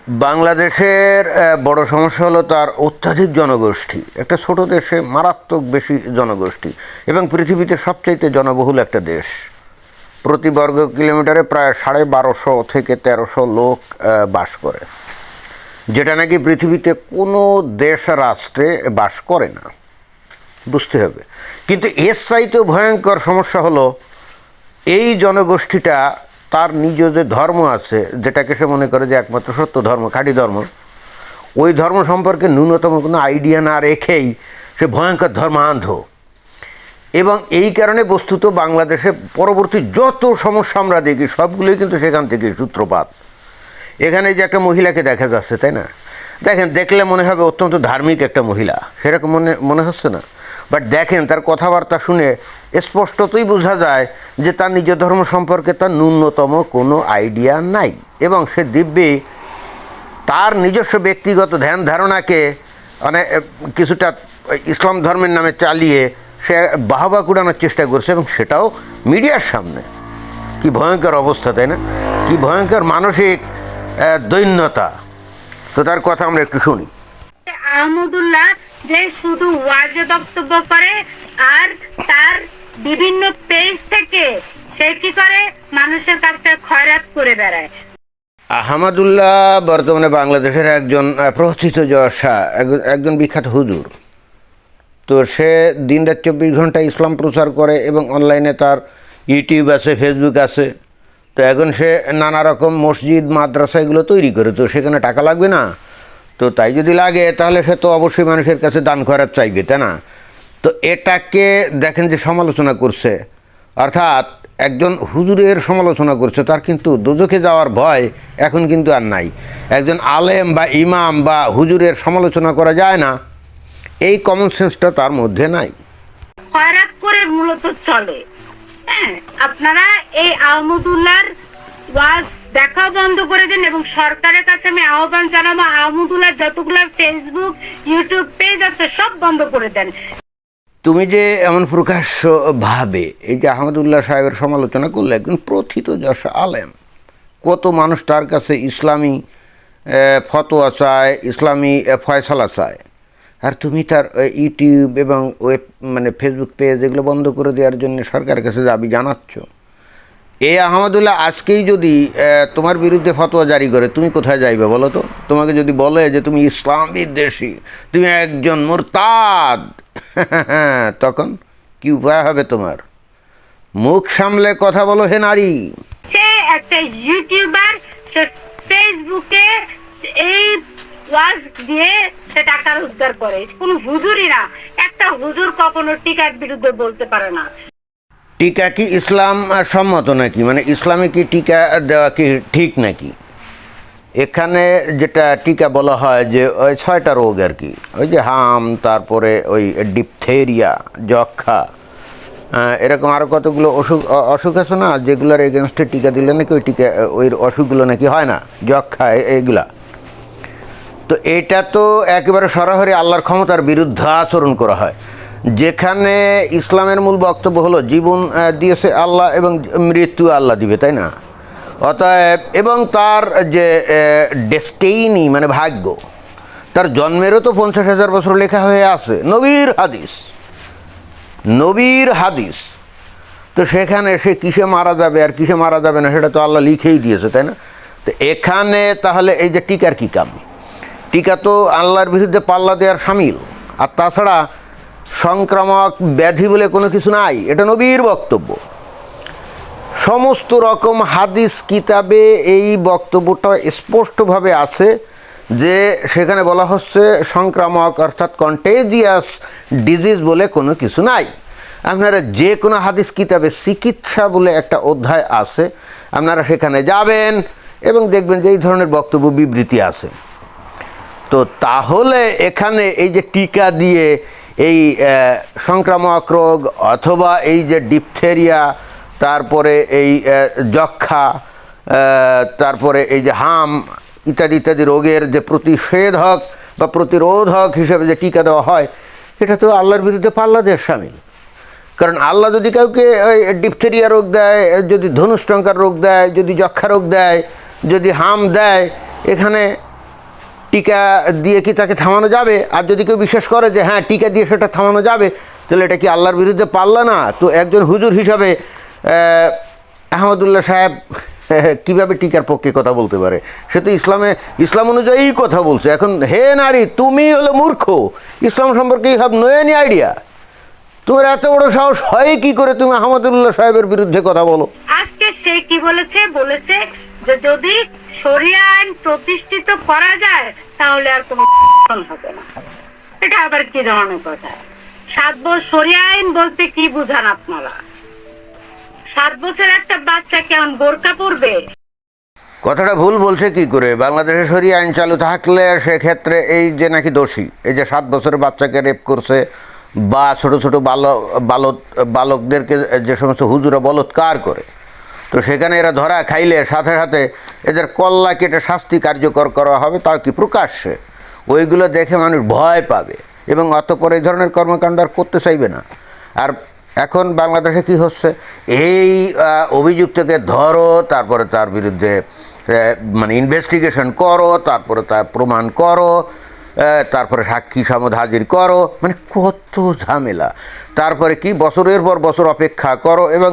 বাংলাদেশের বড় সমস্যা হলো তার অত্যাধিক জনগোষ্ঠী। একটা ছোট দেশে মারাত্মক বেশি জনগোষ্ঠী এবং পৃথিবীতে সবচাইতে জনবহুল একটা দেশ। প্রতি বর্গ কিলোমিটারে প্রায় 1250 থেকে 1300 লোক বাস করে, যেটা নাকি পৃথিবীতে কোনো দেশ রাষ্ট্রে বাস করে না, বুঝতে হবে। কিন্তু এর চাইতেও ভয়ঙ্কর সমস্যা হলো এই জনগোষ্ঠীটা তার নিজ যে ধর্ম আছে, যেটাকে সে মনে করে যে একমাত্র সত্য ধর্ম, খাঁটি ধর্ম, ওই ধর্ম সম্পর্কে ন্যূনতম কোনো আইডিয়া না রেখেই সে ভয়ঙ্কর ধর্মান্ধ। এবং এই কারণে বস্তুত বাংলাদেশে পরবর্তী যত সমস্যা আমরা দেখি সবগুলোই কিন্তু সেখান থেকে সূত্রপাত। এখানে যে একটা মহিলাকে দেখা যাচ্ছে, তাই না? দেখেন, দেখলে মনে হবে অত্যন্ত ধার্মিক একটা মহিলা, সেরকম মনে হচ্ছে না। বাট দেখেন, তার কথাবার্তা শুনে স্পষ্টতই বোঝা যায় যে তার নিজ ধর্ম সম্পর্কে তার ন্যূনতম কোনো আইডিয়া নাই, এবং সে দিব্যি তার নিজস্ব ব্যক্তিগত ধ্যান ধারণাকে কিছুটা ইসলাম ধর্মের নামে চালিয়ে সে বাহবা কুড়ানোর চেষ্টা করছে, এবং সেটাও মিডিয়ার সামনে। কি ভয়ঙ্কর অবস্থা, তাই না? কি ভয়ঙ্কর মানসিক দৈন্যতা। তো তার কথা আমরা একটু শুনি। আহমদুল্লাহ যে শুধু ওয়াজে বক্তব্য করে আর তার বিভিন্ন পেজ থেকে সে কি করে মানুষের কাছ থেকে খয়রাত করে বেড়ায়। আহমদুল্লাহ বর্তমানে বাংলাদেশের একজন প্রথিতযশা, একজন বিখ্যাত হুজুর। তো সে দিনরাত 24 ঘন্টা ইসলাম প্রচার করে এবং অনলাইনে তার ইউটিউব আছে, ফেসবুক আছে। তো এখন সে নানা রকম মসজিদ, মাদ্রাসা এগুলো তৈরি করে, তো সেখানে টাকা লাগবে না? তো তাই যদি লাগে তাহলে সে তো অবশ্যই মানুষের কাছে দান খয়রাত চাইবে, তাই না? তো এটাকে দেখেন যে সমালোচনা করছে, অর্থাৎ একজন হুজুরের সমালোচনা করছে। তার কিন্তু দোজখে যাওয়ার ভয় এখন কিন্তু আর নাই। একজন আলেম বা ইমাম বা হুজুরের সমালোচনা করা যায় না, এই কমন সেন্সটা তার মধ্যে নাই। খয়রাত করে মূলত চলে। আপনারা এই আহমদুল্লাহর ওয়াজ দেখা বন্ধ করে দিন, এবং সরকারের কাছে আমি আহ্বান জানাবো আহমদুল্লাহ যতগুলো ফেসবুক, ইউটিউব পেজ আছে সব বন্ধ করে দেন। তুমি যে এমন প্রকাশ্য ভাবে এই যে আহমদুল্লাহ সাহেবের সমালোচনা করলে, একজন প্রথিতযশা আলেম, কত মানুষ তার কাছে ইসলামী ফতোয়া চায়, ইসলামী ফয়সালা চায়, আর তুমি তার ইউটিউব এবং ফেসবুক পেজ এগুলো বন্ধ করে দেওয়ার জন্য সরকারের কাছে দাবি জানাচ্ছ। এই আহমদুল্লাহ আজকেই যদি তোমার বিরুদ্ধে ফতোয়া জারি করে, তুমি কোথায় যাইবে বলো তো? তোমাকে যদি বলে যে তুমি ইসলাম বিদ্বেষী, তুমি একজন মুরতাদ, তখন কি উপায় হবে তোমার? মুখ সামলে কথা বলো হে নারী। সে একটা ইউটিউবার, সে ফেসবুকে এই ওয়াজ দিয়ে সে টাকা রোজগার করে। কোন হুজুরই না, একটা হুজুর কখনো টিকার বিরুদ্ধে বলতে পারে না। টিকা কি ইসলাম সম্মত নাকি? ইসলামে কি টিকা দেওয়া কি ঠিক নাকি? এখানে যেটা টিকা বলা হয় যে ওই 6টা রোগ আর কি, ওই যে হাম, তারপরে ওই ডিপথেরিয়া, যক্ষা, এরকম আরও কতগুলো অসুখ আছে না, যেগুলোর এগেনস্টে টিকা দিলে নাকি ওই অসুখগুলো নাকি হয় না, যক্ষা এগুলা। তো এটা তো একেবারে সরাসরি আল্লাহর ক্ষমতার বিরুদ্ধে আচরণ করা হয়, যেখানে ইসলামের মূল বক্তব্য হলো জীবন দিয়েছে আল্লাহ এবং মৃত্যু আল্লাহ দিবে, তাই না? অতএব এবং তার যে ডেস্টিনি ভাগ্য, তার জন্মেরও তো 50,000 বছর লেখা হয়ে আছে, নবীর হাদিস। তো সেখানে সে কিসে মারা যাবে আর কিসে মারা যাবে না সেটা তো আল্লাহ লিখেই দিয়েছে, তাই না? তো এখানে তাহলে এই যে টিকার কী কাম? টিকা তো আল্লাহর বিরুদ্ধে পাল্লা দেওয়ার সামিল। আর তাছাড়া সংক্রামক ব্যাধি বলে কোনো কিছু নাই, এটা নবীর বক্তব্য। সমস্ত রকম হাদিস কিতাবে এই বক্তব্যটা স্পষ্টভাবে আছে যে সেখানে বলা হচ্ছে সংক্রামক অর্থাৎ কন্টেজিয়াস ডিজিজ বলে কোনো কিছু নাই। আপনারা যে কোনো হাদিস কিতাবে চিকিৎসা বলে একটা অধ্যায় আছে, আপনারা সেখানে যাবেন এবং দেখবেন যে এই ধরনের বক্তব্য বিবৃতি আছে। তো তাহলে এখানে এই যে টিকা দিয়ে এই সংক্রামক রোগ অথবা এই যে ডিপথেরিয়া, তারপরে এই যক্ষা, তারপরে এই যে হাম ইত্যাদি ইত্যাদি রোগের যে প্রতিষেধক বা প্রতিরোধক হিসেবে যে টিকা দেওয়া হয়, এটা তো আল্লাহর বিরুদ্ধে পাল্লা দেওয়ার সামিল। কারণ আল্লাহ যদি কাউকে ডিপথেরিয়া রোগ দেয়, যদি ধনুষ্টঙ্কার রোগ দেয়, যদি যক্ষা রোগ দেয়, যদি হাম দেয়, এখানে টিকা দিয়ে কি তাকে থামানো যাবে? আর যদি কেউ বিশ্বাস করে যে হ্যাঁ টিকা দিয়ে সেটা থামানো যাবে, তাহলে এটা কি আল্লাহর বিরুদ্ধে পাল্লা না? তো একজন হুজুর হিসাবে আহমদুল্লাহ সাহেব কীভাবে টিকার পক্ষে কথা বলতে পারে? সে তো ইসলাম অনুযায়ী কথা বলছে। এখন হে নারী, তুমি হলো মূর্খ, ইসলাম সম্পর্কে you have no any idea. তোমার এত বড় সাহস হয় কি করে তুমি আহমদুল্লাহ সাহেবের বিরুদ্ধে কথা বলো? আজকে সে কি বলেছে? বলেছে যে যদি শরিয়া আইন প্রতিষ্ঠিত করা যায় তাহলে আর কোনো হবে না। এটা আবার কি ধরনের কথা? 7 বছর শরিয়া আইন বলতে কি বুঝান আপনারা? 7 বছর একটা বাচ্চা কেমন বোরকা পরবে? কথাটা ভুল বলছে কি করে? বাংলাদেশে শরিয়া আইন চালু থাকলে সেক্ষেত্রে এই যে নাকি দোষী, এই যে 7 বছরের বাচ্চাকে রেপ করছে বা ছোটো ছোটো বালকদেরকে যে সমস্ত হুজুরা বলৎকার করে, তো সেখানে এরা ধরা খাইলে সাথে সাথে এদের কল্লা কেটে শাস্তি কার্যকর করা হবে, তাও কি প্রকাশ্যে। ওইগুলো দেখে মানুষ ভয় পাবে এবং অতঃপর এই ধরনের কর্মকাণ্ড আর করতে চাইবে না। আর এখন বাংলাদেশে কি হচ্ছে, এই অভিযুক্তকে ধরো, তারপরে তার বিরুদ্ধে মানে ইনভেস্টিগেশন করো, তারপরে তার প্রমাণ করো, তারপরে সাক্ষী সামদ হাজির করো, মানে কত ঝামেলা। তারপরে কি বছরের পর বছর অপেক্ষা করো এবং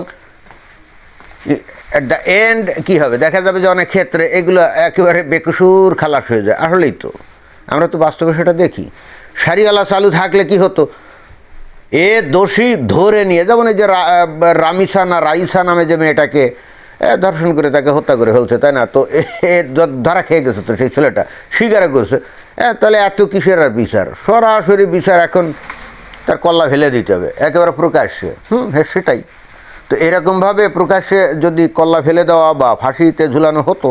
অ্যাট দ্য এন্ড কী হবে? দেখা যাবে যে অনেক ক্ষেত্রে এগুলো একেবারে বেকসুর খালাস হয়ে যায়। আসলেই তো আমরা তো বাস্তবে সেটা দেখি। সারিয়ালা চালু থাকলে কি হতো, এ দোষী ধরে নিয়ে, যেমন এই যে রামিসা না রাইসা নামে যে মেয়েটাকে ধর্ষণ করে তাকে হত্যা করে ফেলছে, তাই না? তো এ ধরা খেয়ে গেছে, তো সেই ছেলেটা স্বীকার করছে। তাহলে এত কিসের আর বিচার? সরাসরি বিচার এখন তার কল্লা ফেলে দিতে হবে একেবারে প্রকাশ্যে। হ্যাঁ, সেটাই তো। এরকমভাবে প্রকাশ্যে যদি কল্লা ফেলে দেওয়া বা ফাঁসিতে ঝুলানো হতো,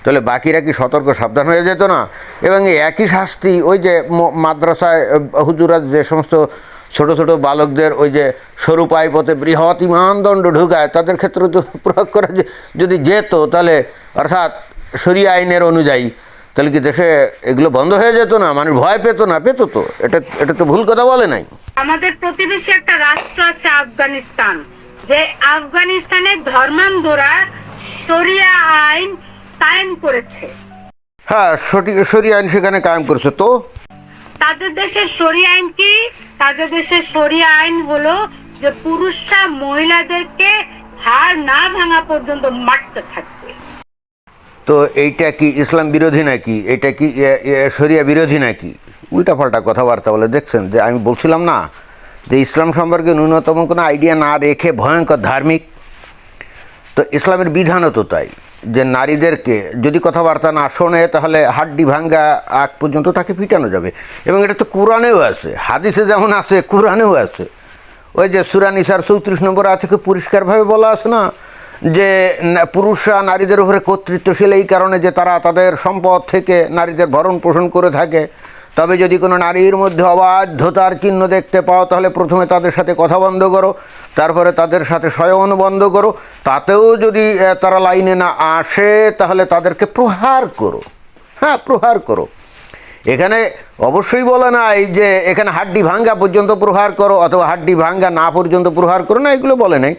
তাহলে বাকিরা কি সতর্ক সাবধান হয়ে যেত না? এবং এই একই শাস্তি ওই যে মাদ্রাসায় হুজুরা যে সমস্ত ছোট ছোট বালকদের ওই যে সরু পাইপথে বৃহৎ ইমানদণ্ড ঢুকায়, তাদের ক্ষেত্রে তো প্রয়োগ করা যদি যেত, তাহলে অর্থাৎ শরিয়া আইনের অনুযায়ী, তাহলে কি দেশে এগুলো বন্ধ হয়ে যেত না? মানুষ ভয় পেত না? পেত তো। এটা তো ভুল কথা বলে নাই। আমাদের প্রতিবেশী একটা রাষ্ট্র আছে আফগানিস্তান, যে আফগানিস্তানের ধর্মান্ধরা শরিয়া আইন কায়েম করেছে। হ্যাঁ, শরিয়া আইন সেখানে কায়েম করেছে। তো তাদের দেশের শরিয়া আইন কি? তাদের দেশের শরিয়া আইন হলো যে পুরুষরা মহিলাদেরকে হাড় না ভাঙা পর্যন্ত মারতে থাকবে। তো এইটা কি ইসলাম বিরোধী নাকি? এটা কি শরিয়া বিরোধী নাকি? উল্টাপাল্টা কথাবার্তা বলে। দেখছেন যে আমি বলছিলাম না যে ইসলাম সম্পর্কে ন্যূনতম কোনো আইডিয়া না রেখে ভয়ঙ্কর ধার্মিক। তো ইসলামের বিধানও তো তাই, যে নারীদেরকে যদি কথাবার্তা না শোনে তাহলে হাড্ডি ভাঙ্গা আগ পর্যন্ত তাকে পিটানো যাবে। এবং এটা তো কোরআনেও আছে, হাদিসে যেমন আছে কোরআনেও আছে। ওই যে সূরা নিসার 34 নম্বর আয়াতে থেকে পরিষ্কারভাবে বলা আছে না, যে পুরুষরা নারীদের উপরে কর্তৃত্বশীল এই কারণে যে তারা তাদের সম্পদ থেকে নারীদের ভরণ পোষণ করে থাকে। তবে যদি কোনো নারীর মধ্যে অবাধ্যতার চিহ্ন দেখতে পাও, তাহলে প্রথমে তাদের সাথে কথা বন্ধ করো, তারপরে তাদের সাথে শয়ন বন্ধ করো। তাতেও যদি তারা লাইনে না আসে, তাহলে তাদেরকে প্রহার করো। হ্যাঁ, প্রহার করো। এখানে অবশ্যই বলে নাই যে এখানে হাড্ডি ভাঙ্গা পর্যন্ত প্রহার করো অথবা হাড্ডি ভাঙ্গা না পর্যন্ত প্রহার করো, না, এগুলো বলে নাই।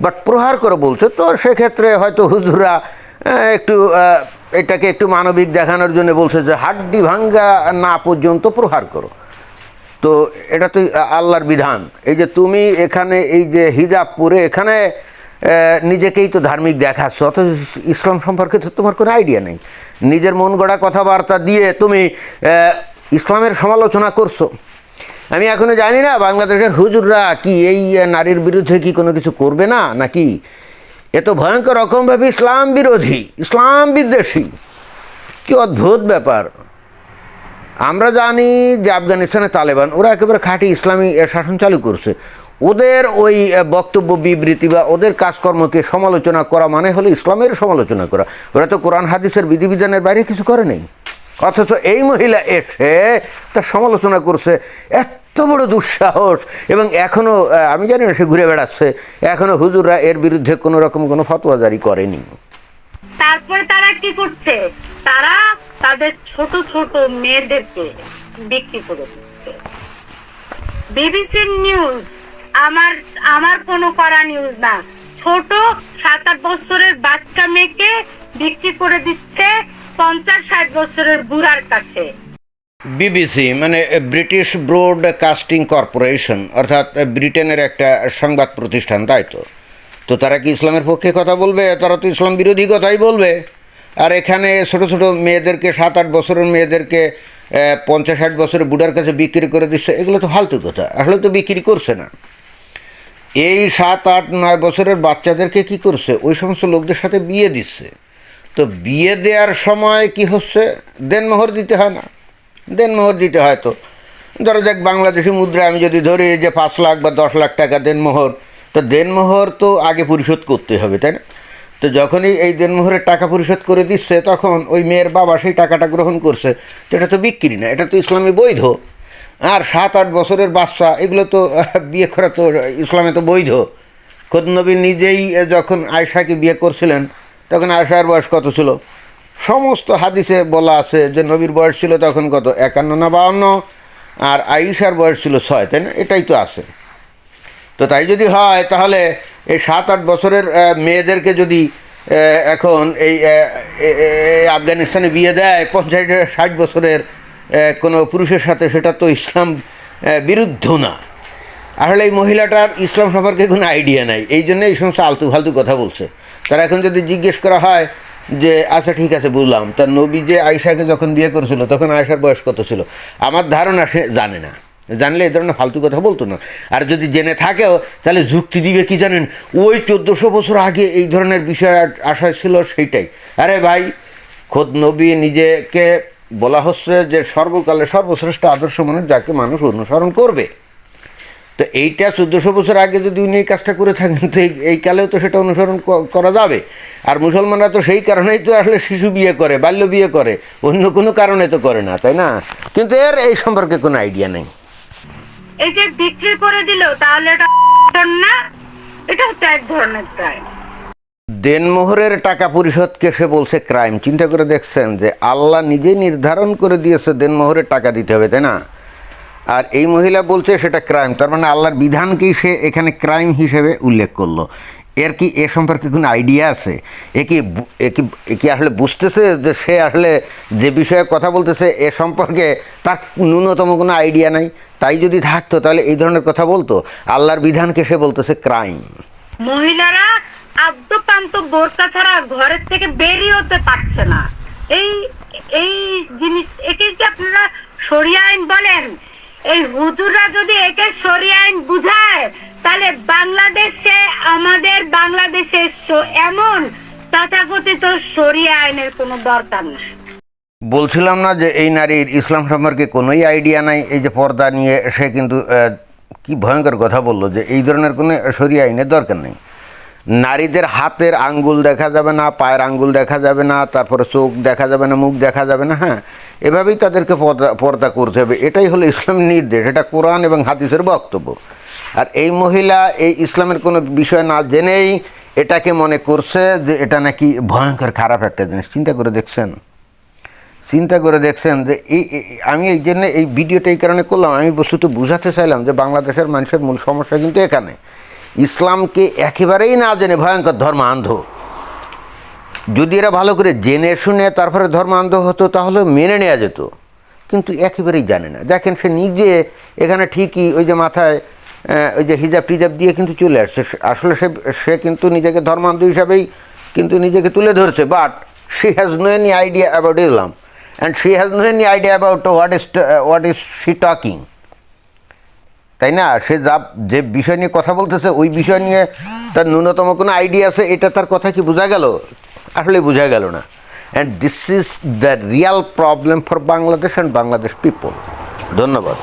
বাট প্রহার করো বলছে। তো সেক্ষেত্রে হয়তো হুজুরা একটু এটাকে একটু মানবিক দেখানোর জন্য বলছে যে হাড্ডি ভাঙ্গা না পর্যন্ত প্রহার করো। তো এটা তো আল্লাহর বিধান। এই যে তুমি এখানে এই যে হিজাব পরে এখানে নিজেকেই তো ধার্মিক দেখাচ্ছ, অথচ ইসলাম সম্পর্কে তো তোমার কোনো আইডিয়া নেই। নিজের মন গড়া কথাবার্তা দিয়ে তুমি ইসলামের সমালোচনা করছো। আমি এখনও জানি না বাংলাদেশের হুজুররা কি এই নারীর বিরুদ্ধে কি কোনো কিছু করবে না, নাকি এত ভয়ঙ্কর রকমভাবে ইসলাম বিরোধী, ইসলাম বিদ্বেষী। কি অদ্ভুত ব্যাপার। আমরা জানি যে আফগানিস্তানে তালেবান ওরা একেবারে খাঁটি ইসলামী শাসন চালু করছে। ওদের ওই বক্তব্য বিবৃতি বা ওদের কাজকর্মকে সমালোচনা করা মানে হলো ইসলামের সমালোচনা করা। ওরা তো কোরআন হাদিসের বিধিবিধানের বাইরে কিছু করে নেই। অথচ এই মহিলা এসে তার সমালোচনা করছে। এত বড় দুঃসাহস! এবং এখনও আমি জানি না, সে ঘুরে বেড়াচ্ছে। এখনও হুজুররা এর বিরুদ্ধে কোনো রকম কোনো ফতোয়া জারি করেনি। তারপরে তারা কি করছে? তারা তাদের ছোট ছোট মেয়েদেরকে বিক্রি করে দিচ্ছে। বিবিসি নিউজ, আমার কোনো করা নিউজ না, ছোট 7-8 বছরের বাচ্চা মেয়েকে বিক্রি করে দিচ্ছে 50-60 বছরের বুড়ার কাছে। বিবিসি মানে ব্রিটিশ ব্রডকাস্টিং কর্পোরেশন, অর্থাৎ ব্রিটেনের একটা সংবাদ প্রতিষ্ঠান, তাই তো। তো তারা কি ইসলামের পক্ষে কথা বলবে? তারা তো ইসলাম বিরোধী কথাই বলবে। আর এখানে ছোট ছোট মেয়েদেরকে, 7-8 বছরের মেয়েদেরকে 50-60 বছরের বুড়ার কাছে বিক্রি করে দিচ্ছে, এগুলো তো ফালতু কথা। আসলে তো বিক্রি করছে না, এই 7-8-9 বছরের বাচ্চাদেরকে কি করছে, ওই সমস্ত লোকদের সাথে বিয়ে দিচ্ছে। তো বিয়ে দেওয়ার সময় কি হচ্ছে, দেনমোহর দিতে হয় না? দেনমোহর দিতে হয়। তো ধরো যাক, বাংলাদেশি মুদ্রা আমি যদি ধরি যে 5 লাখ বা 10 লাখ টাকা দেনমোহর, তো দেনমোহর তো আগে পরিশোধ করতে হবে, তাই না? তো যখনই এই দেনমোহরের টাকা পরিশোধ করে দিচ্ছে, তখন ওই মেয়ের বাবা সেই টাকাটা গ্রহণ করছে। তো এটা তো বিক্রি না, এটা তো ইসলামে বৈধ। আর 7-8 বছরের বাচ্চা, এগুলো তো বিয়ে করা তো ইসলামে তো বৈধ। খোদ নবী নিজেই যখন আয়েশাকে বিয়ে করছিলেন, তখন আয়েশার বয়স কত ছিল? সমস্ত হাদিসে বলা আছে যে নবীর বয়স ছিল তখন কত, 51 না 52, আর আয়েশার বয়স ছিল 6, তাই না? এটাই তো আছে। তো তাই যদি হয়, তাহলে এই 7-8 বছরের মেয়েদেরকে যদি এখন এই আফগানিস্তানে বিয়ে দেয় 50-60 বছরের কোনো পুরুষের সাথে, সেটা তো ইসলাম বিরুদ্ধ না। আসলে এই মহিলাটার ইসলাম সম্পর্কে কোনো আইডিয়া নাই, এই জন্য এই সমস্ত আলতু ফালতু কথা বলছে। তারা এখন যদি জিজ্ঞেস করা হয় যে আচ্ছা ঠিক আছে বুঝলাম, তার নবী যে আয়েশাকে যখন বিয়ে করেছিল তখন আয়েশার বয়স কত ছিল, আমার ধারণা সে জানে না। জানলে এই ধরনের ফালতু কথা বলতো না। আর যদি জেনে থাকেও, তাহলে যুক্তি দিবে কি জানেন, ওই 1400 বছর আগে এই ধরনের বিষয় আশা ছিল, সেইটাই। আরে ভাই, খোদ নবী নিজেকে বলা হচ্ছে যে সর্বকালে সর্বশ্রেষ্ঠ আদর্শ মানুষ, যাকে মানুষ অনুসরণ করবে। তো এইটা 1400 বছর আগে যদি উনি এই কাজটা করে থাকেন, তো এই কালেও তো সেটা অনুসরণ করা যাবে। আর মুসলমানরা তো সেই কারণেই তো আসলে শিশু বিয়ে করে, বাল্য বিয়ে করে, অন্য কোনো কারণে তো করে না, তাই না? কিন্তু এর এই সম্পর্কে কোনো আইডিয়া নেই। এই যে বিক্রি করে দিল, তাহলে এটা না, এটা হচ্ছে এক ধরনের ক্রাইম। দেনমোহরের টাকা পরিশোধকে সে বলছে ক্রাইম। চিন্তা করে দেখছেন যে আল্লাহ নিজেই নির্ধারণ করে দিয়েছে দেনমোহরের টাকা দিতে হবে, তাই না? আর এই মহিলা বলছে সেটা ক্রাইম। তার মানে আল্লাহর বিধানকেই সে এখানে ক্রাইম হিসেবে উল্লেখ করলো। এর কি এ সম্পর্কে কোনো আইডিয়া আছে? এ কি আসলে বুঝতেছে যে সে আসলে যে বিষয়ে কথা বলতেছে এ সম্পর্কে তার ন্যূনতম কোনো আইডিয়া নাই? তাই যদি থাকতো তাহলে এই ধরনের কথা বলতো? আল্লাহর বিধানকে সে বলতেছে ক্রাইম। মহিলারা আদ্যপান্ত বোরকা ছাড়া ঘরের থেকে বেরিয়ে হতে পারছে না। এই এই জিনিস, একে কি আপনারা শরিয়া আইন বলেন? এই হুজুররা যদি একে শরিয়া আইন বুঝায়, তাহলে বাংলাদেশে, আমাদের বাংলাদেশে এমন তথাকথিত শরিয়া আইনের কোনো দরকার নেই। বলছিলাম না যে এই নারীর ইসলাম সম্পর্কে কোনোই আইডিয়া নাই। এই যে পর্দা নিয়ে সে কিন্তু কি ভয়ঙ্কর কথা বললো যে এই ধরনের কোনো শরিয়া আইনের দরকার নেই। নারীদের হাতের আঙ্গুল দেখা যাবে না, পায়ের আঙ্গুল দেখা যাবে না, তারপরে চোখ দেখা যাবে না, মুখ দেখা যাবে না। হ্যাঁ, এভাবেই তাদেরকে পর্দা করতে হবে, এটাই হলো ইসলামের নির্দেশ, এটা কোরআন এবং হাদিসের বক্তব্য। আর এই মহিলা এই ইসলামের কোনো বিষয় না জেনেই এটাকে মনে করছে যে এটা নাকি ভয়ঙ্কর খারাপ একটা জিনিস। চিন্তা করে দেখছেন যে আমি এই জন্য এই ভিডিওটা এই কারণে করলাম, আমি বস্তুত বুঝাতে চাইলাম যে বাংলাদেশের মানুষের মূল সমস্যা কিন্তু এখানে, ইসলামকে একেবারেই না জেনে ভয়ঙ্কর ধর্মান্ধ। যদি এরা ভালো করে জেনে শুনে তারপরে ধর্মান্ধ হতো, তাহলে মেনে নেওয়া যেত, কিন্তু একেবারেই জানে না। দেখেন, সে নিজে এখানে ঠিকই ওই যে মাথায় ওই যে হিজাব টিজাব দিয়ে কিন্তু চলে আসছে। আসলে সে কিন্তু নিজেকে ধর্মান্ধ হিসাবেই কিন্তু নিজেকে তুলে ধরছে, but she has no any idea about Islam, and she has no any idea about what is she talking, তাই না? সে যে বিষয় নিয়ে কথা বলতেছে ওই বিষয় নিয়ে তার ন্যূনতম কোনো আইডিয়া আছে, এটা তার কথা কি বোঝা গেল? আসলে বোঝা গেল না। And this is the Real problem for Bangladesh and Bangladesh people. ধন্যবাদ।